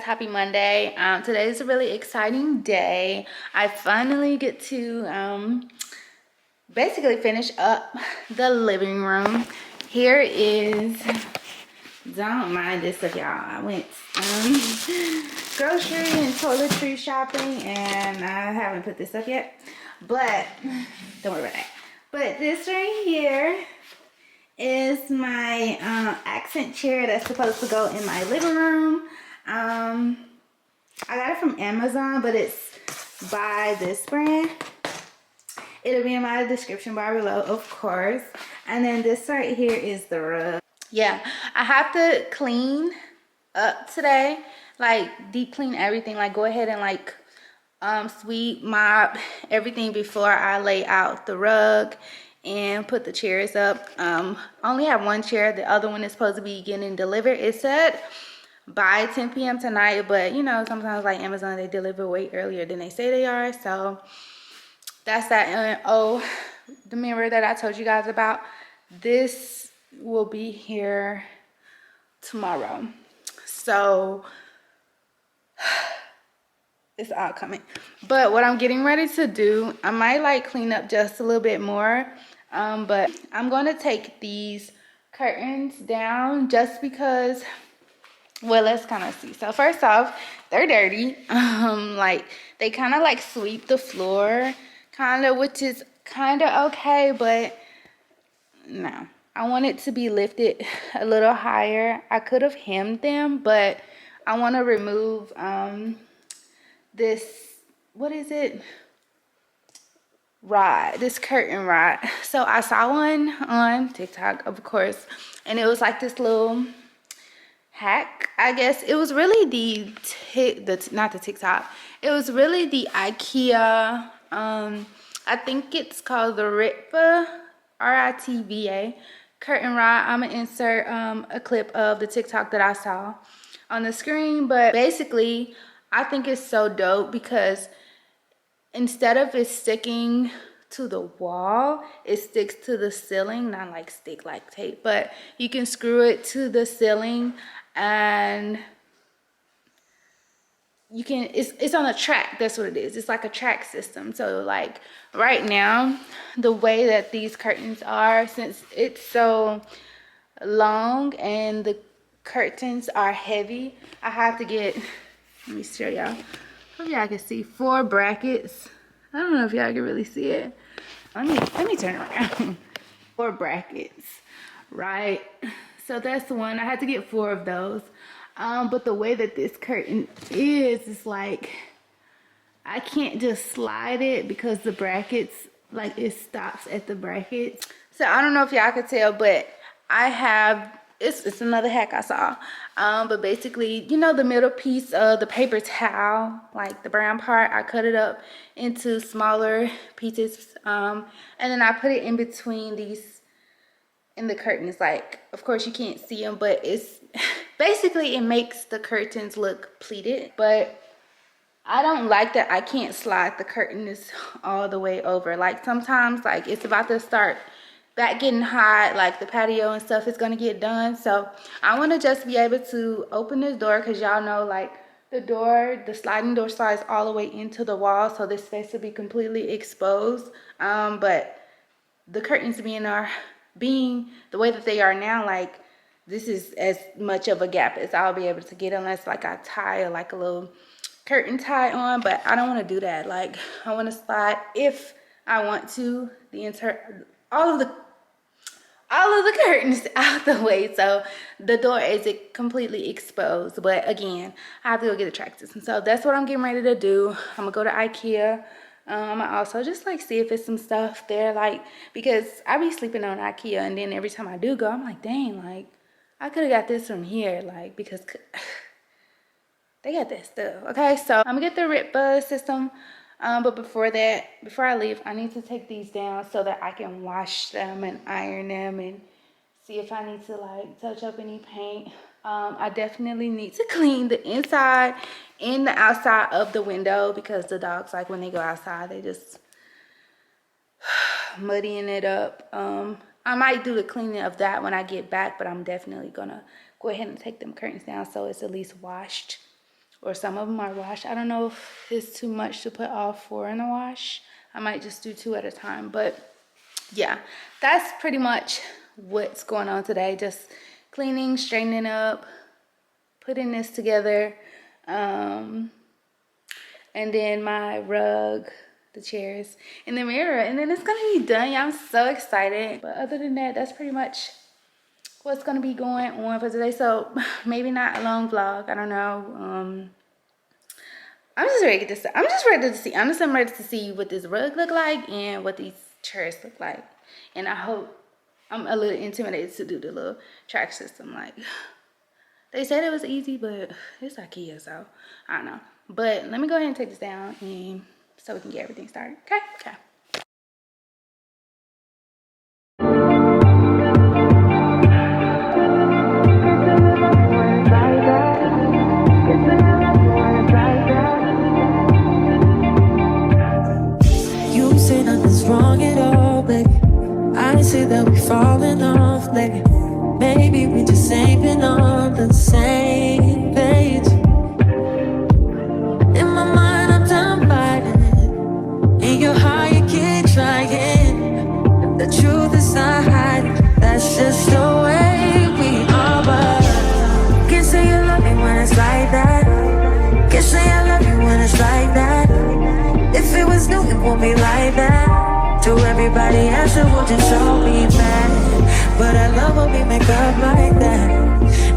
happy Monday. Today is a really exciting day. I finally get to basically finish up the living room. Here is, don't mind this stuff, y'all. I went grocery and toiletry shopping, and I haven't put this up yet, but don't worry about that. But this right here is my accent chair that's supposed to go in my living room. I got it from Amazon, but it's by this brand. It'll be in my description bar below, of course. And then this right here is the rug. Yeah, I have to clean up today, like deep clean everything, like go ahead and like sweep, mop everything before I lay out the rug and put the chairs up. I only have one chair. The other one is supposed to be getting delivered. It said by 10 p.m. tonight, but you know, sometimes like Amazon, they deliver way earlier than they say they are. So that's that. And oh, the mirror that I told you guys about, this will be here tomorrow. So it's all coming. But what I'm getting ready to do, I might like clean up just a little bit more, but I'm going to take these curtains down just because, well, let's kind of see. So first off, they're dirty. Like they kind of like sweep the floor kind of, which is kind of okay, but no, I want it to be lifted a little higher. I could have hemmed them, but I want to remove this, what is it, rod, this curtain rod. So I saw one on TikTok, of course, and it was like this little hack, I guess. It was really not the TikTok, it was really the IKEA, I think it's called the Ritva, RITVA curtain rod. I'm gonna insert a clip of the TikTok that I saw on the screen, but basically I think it's so dope because instead of it sticking to the wall, it sticks to the ceiling. Not like stick like tape, but you can screw it to the ceiling, and you can, it's on a track. That's what it is. It's like a track system. So like right now, the way that these curtains are, since it's so long and the curtains are heavy, I have to get, let me show y'all. Hope y'all can see 4 brackets. I don't know if y'all can really see it. Let me turn around. 4 brackets, right? So that's the one. I had to get 4 of those. But the way that this curtain is like, I can't just slide it because the brackets, like it stops at the brackets. So I don't know if y'all could tell, but I have, it's another hack I saw. But basically, you know, the middle piece of the paper towel, like the brown part, I cut it up into smaller pieces. And then I put it in between these, in the curtains. Like, of course you can't see them, but it's basically, it makes the curtains look pleated. But I don't like that I can't slide the curtains all the way over. Like sometimes, like it's about to start back getting hot, like the patio and stuff is gonna get done. So I want to just be able to open this door, because y'all know like the door, the sliding door slides all the way into the wall, so this space will be completely exposed. But the curtains being the way that they are now, like this is as much of a gap as I'll be able to get, unless like I tie like a little curtain tie on. But I don't want to do that. Like I want to slide, if I want to, all of the curtains out the way, so the door is completely exposed. But again, I have to go get the track system. So that's what I'm getting ready to do. I'm gonna go to IKEA. I also just like see if it's some stuff there, like, because I be sleeping on IKEA, and then every time I do go, I'm like, dang, like I could have got this from here, like, because they got that stuff. Okay, so I'm gonna get the Ritva system. But before that, before I leave, I need to take these down so that I can wash them and iron them and see if I need to like touch up any paint. I definitely need to clean the inside and the outside of the window, because the dogs, like when they go outside, they just muddying it up. I might do the cleaning of that when I get back, but I'm definitely gonna go ahead and take them curtains down so it's at least washed. or some of them are washed. I don't know if it's too much to put all 4 in the wash. I might just do 2 at a time, but yeah, that's pretty much what's going on today. Just cleaning, straightening up, putting this together, and then my rug, the chairs, and the mirror, and then it's gonna be done. Yeah, I'm so excited. But other than that, that's pretty much what's gonna be going on for today. So maybe not a long vlog, I don't know. I'm just ready to see. Honestly, I'm ready to see what this rug look like and what these chairs look like. And I hope, I'm a little intimidated to do the little track system. Like, they said it was easy, but it's IKEA, so I don't know. But let me go ahead and take this down and so we can get everything started. Okay. You say nothing's wrong at all, baby. I say that we falling off, baby. Maybe we just ain't been on the same page. In my mind, I'm done fighting it. In your heart, you keep trying. The truth is not hiding. That's just the way we are. But can't say you love me when it's like that. Can't say I love you when it's like that. If it was new, it won't be like that. To everybody else, it would just show me bad. But I love when we make up like that.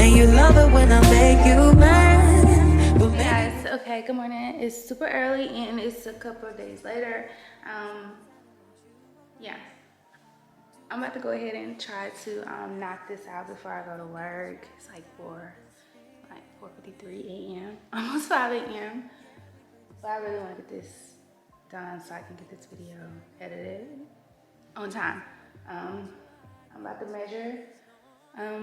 And you love it when I make you mad. But guys, okay, good morning. It's super early and it's a couple of days later. Yeah, I'm about to go ahead and try to knock this out before I go to work. It's like 4:53 a.m. almost 5 a.m. But I really want to get this done so I can get this video edited on time. I'm about to measure a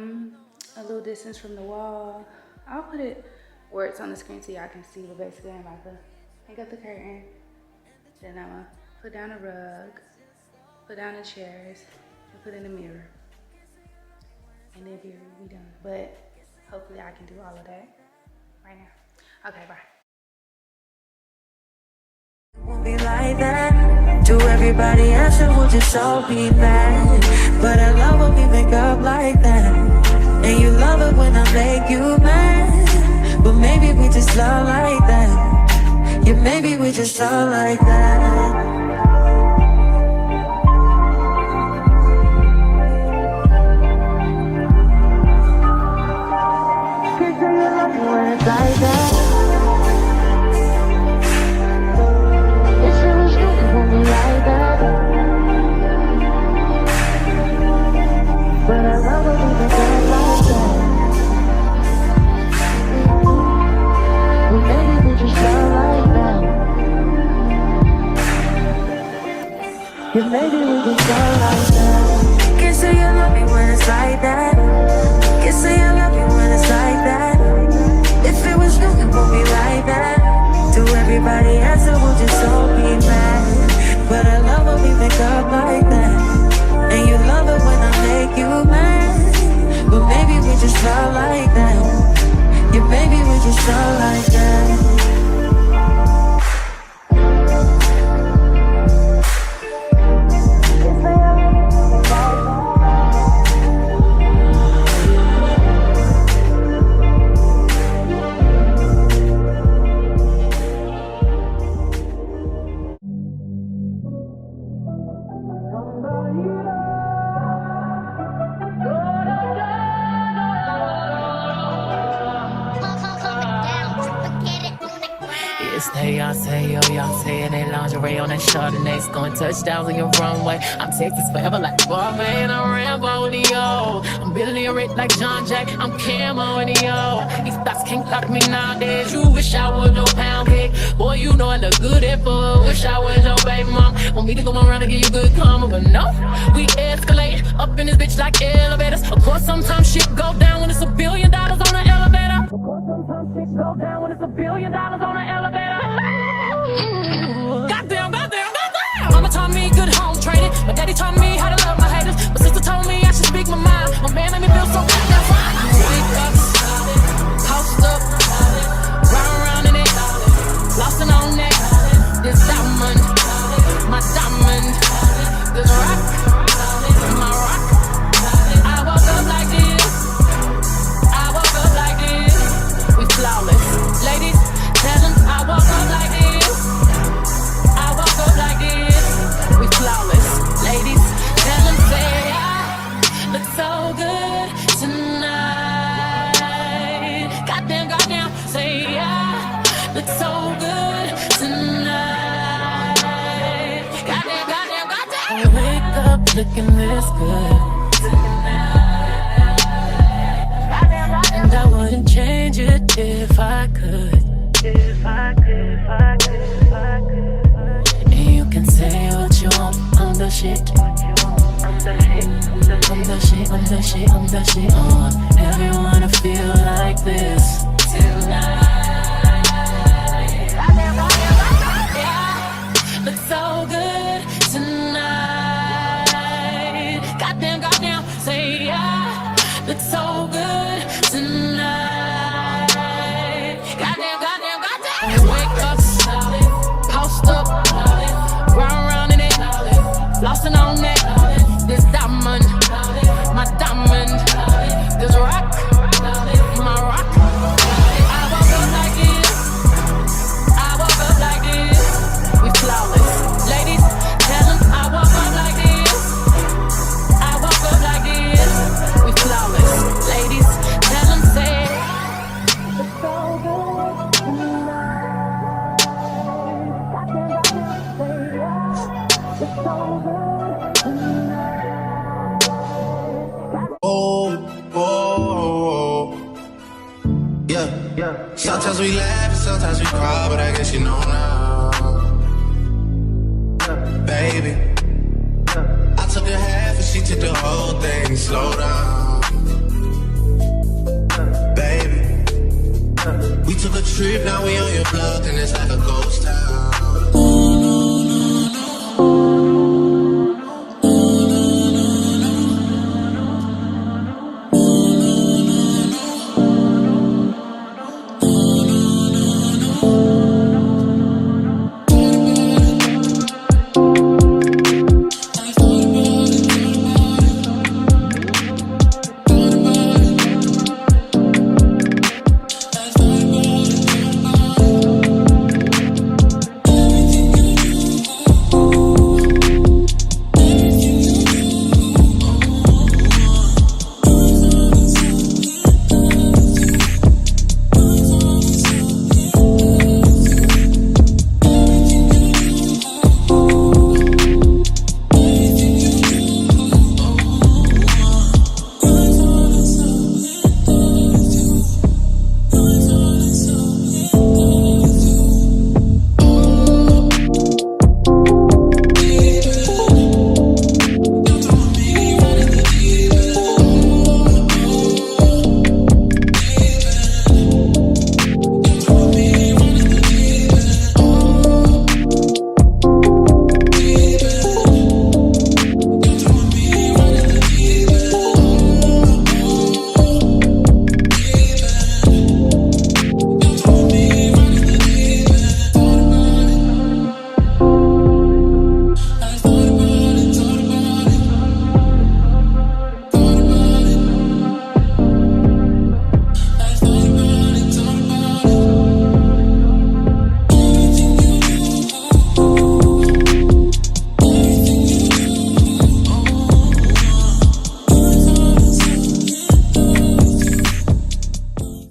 little distance from the wall. I'll put it where it's on the screen so y'all can see, but basically I'm about to hang up the curtain. Then I'm gonna put down a rug, put down the chairs, and put in the mirror. And then we'll be done. But hopefully I can do all of that right now. Okay, bye. won't be like that. To everybody else, it will just all be bad. But I love when we make up like that. And you love it when I make you mad. But maybe we just love like that. Yeah, maybe we just love like that. Can't say you love me when it's like that. Like that. But I love when we make up like that. Well, maybe we just love like that. Yeah, maybe we just love like that. Can't say you love me when it's like that. Can't say I love you when it's like that. If it was new, it won't be like that. To everybody else, it will just all be mad. But I love when we make up like that. And you love it when I make you mad. But maybe we just love like that. Yeah, maybe we just love like that. Y'all say they lingerie on that Chardonnay, going touchdowns on your runway. I'm Texas forever like Barbie and I'm Rambo in the O. I'm Billy Rick like John Jack, I'm Camo in the O. These thoughts can't lock me nowadays. You wish I was no pound cake. Boy, you know I look good at food. Wish I was your baby mom. Want me to go around and give you good karma, but no. We escalate up in this bitch like elevators. Of course, sometimes shit go down when it's $1 billion on an elevator. Of course, sometimes shit go down when it's $1 billion on an elevator. Goddamn. Mama taught me good home training. My daddy taught me how to love my haters. My sister told me I should speak my mind. My man made me feel so goddamn fine. Wake up, post up, round looking this good. And I wouldn't change it if I could. And you can say what you want, I'm the shit. I'm the shit, I'm the shit, I'm the shit. I want everyone to feel like this tonight. Yeah, look so good tonight. Goddamn, goddamn, say yeah. Look so good tonight. Goddamn, goddamn, goddamn. Wake up, post up, round round in it, flossing on that. This diamond, my diamond. This rock, my rock. I woke up like this. I woke up like this. We flawless. Ladies, tell them I woke up like this. I woke up like this. We flawless. Ladies, tell them say it's so good tonight. It's so good tonight. Oh, yeah. Sometimes we laugh and sometimes we cry, but I guess you know now, baby. I took a half and she took the whole thing. Slow down, baby. We took a trip, now we on your block and it's like a ghost town.